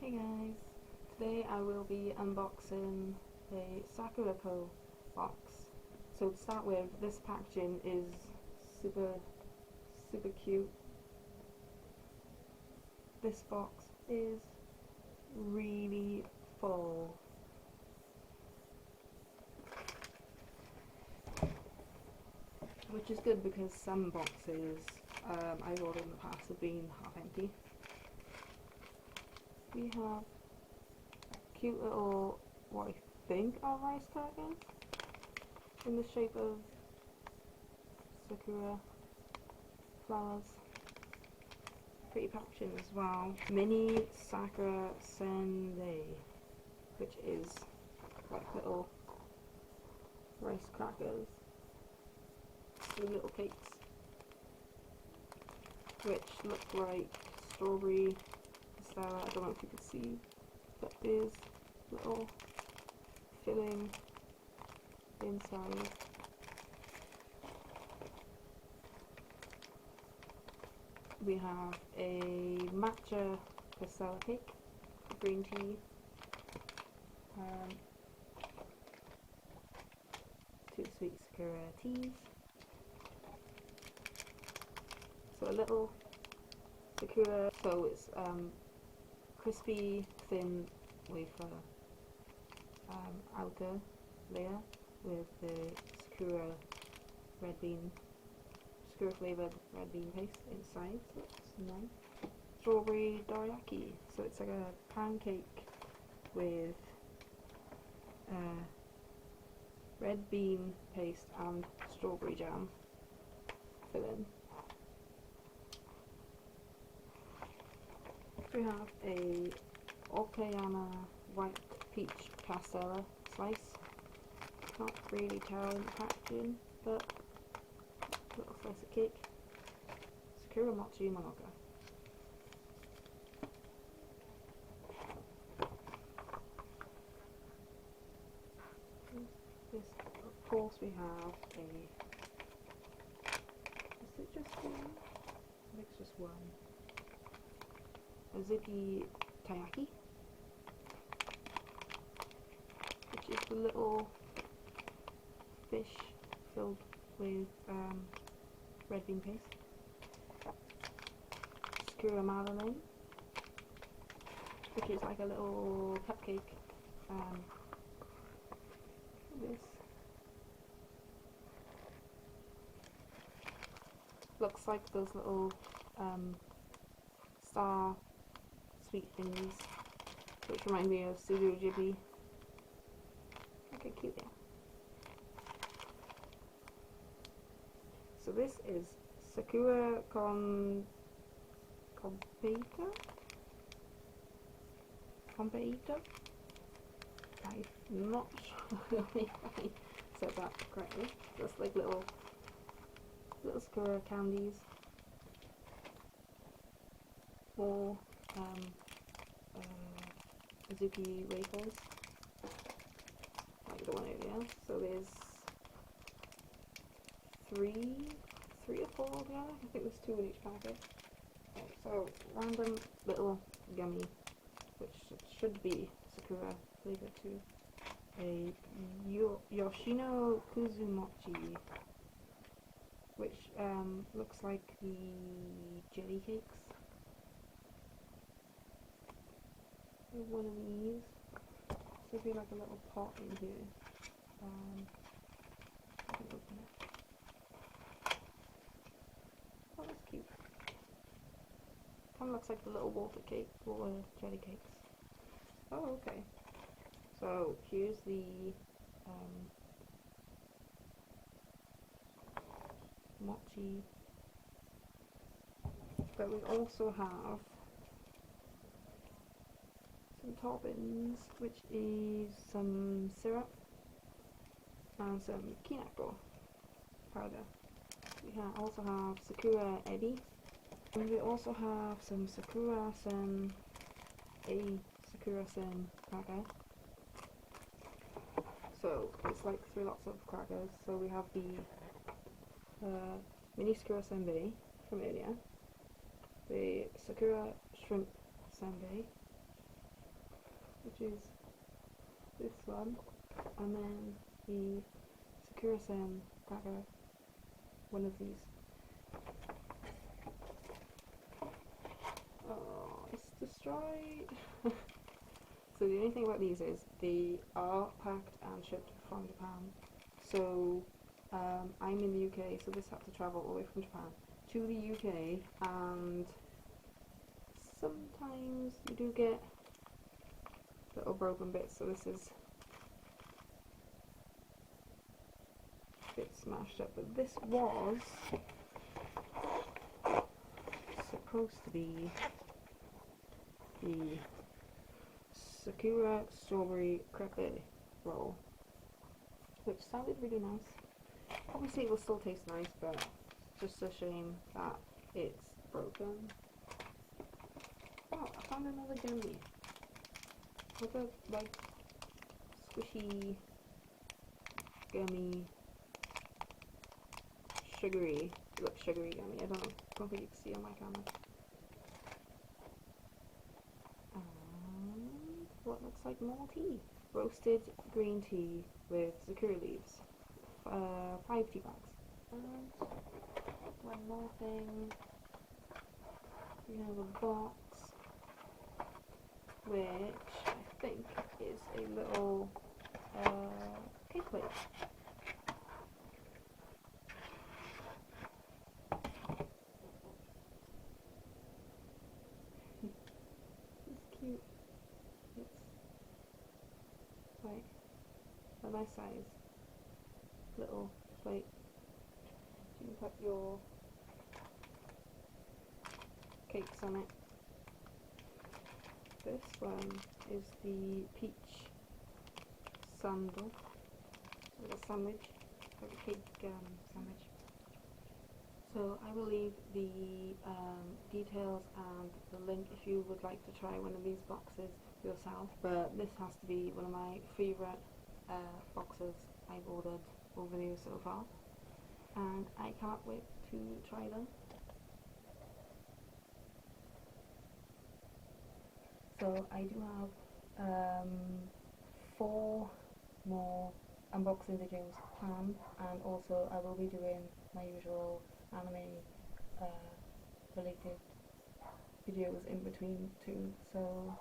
Hey guys, today I will be unboxing a Sakuraco box. So to start with, this packaging is super cute. This box is really full. Which is good because some boxes I've ordered in the past have been half empty. We have cute little, what I think are rice crackers in the shape of sakura flowers. Pretty packaging as well. Mini Sakura Sundae, which is like little rice crackers with little cakes, which look like strawberry castella. I don't know if you can see, but there's little filling inside. We have a matcha castella cake, green tea, two sweet sakura teas. So a little sakura, so it's crispy thin wafer outer layer with the sakura flavoured red bean paste inside, so it's nice. Strawberry dorayaki, so it's like a pancake with red bean paste and strawberry jam filling. We have a Okami white peach castella slice. Can't really tell in the packaging, but little slice of cake. Sakura Mochi Monoka. This, of course, we have a. Is it just one? I think it's just one. A zippy taiyaki, which is the little fish filled with red bean paste. Sakura Marmalade, which is like a little cupcake. This looks like those little star sweet things, which remind me of Studio Ghibli. Okay, cute, yeah. So this is Sakura Compeita? I'm not sure if I said that correctly. Just like little Sakura candies. More Azuki wafers, like the one earlier. So there's three or four altogether. I think there's two in each packet. Right, so random little gummy, which should be sakura flavored too. A Yoshino Kuzumochi, which looks like the jelly cakes. One of these. Should be like a little pot in here. I can open it. Oh, that's cute. Kind of looks like the little water jelly cakes. Oh, okay. So here's the mochi. But we also have some toppings, which is some syrup and some kinako powder. We also have sakura ebi, and we also have some Sakura Samm cracker. So it's like 3 lots of crackers. So we have the mini Sakura Senbei from earlier, the Sakura shrimp Senbei, which is this one, and then the Sakura Samm gacha, one of these. Oh, it's destroyed. So the only thing about these is they are packed and shipped from Japan. So I'm in the UK, so this had to travel all the way from Japan to the UK, and sometimes you do get little broken bits, so this is a bit smashed up, but this was supposed to be the Sakura strawberry crepe roll, which sounded really nice. Obviously it will still taste nice, but it's just a shame that it's broken. Oh, I found another gummy. What a like squishy gummy, sugary, look, sugary gummy. I don't think you can see on my camera. And what looks like more tea. Roasted green tea with Sakura leaves. 5 tea bags. And one more thing. We have a box, which I think is a little cake plate. It's cute. It's like a nice size little plate. You can put your cakes on it. This one is the peach sandal, like a sandwich, like a cake sandwich. So I will leave the details and the link if you would like to try one of these boxes yourself. But this has to be one of my favourite boxes I've ordered over the years so far, and I can't wait to try them. So I do have 4 more unboxing videos planned, and also I will be doing my usual anime related videos in between too. So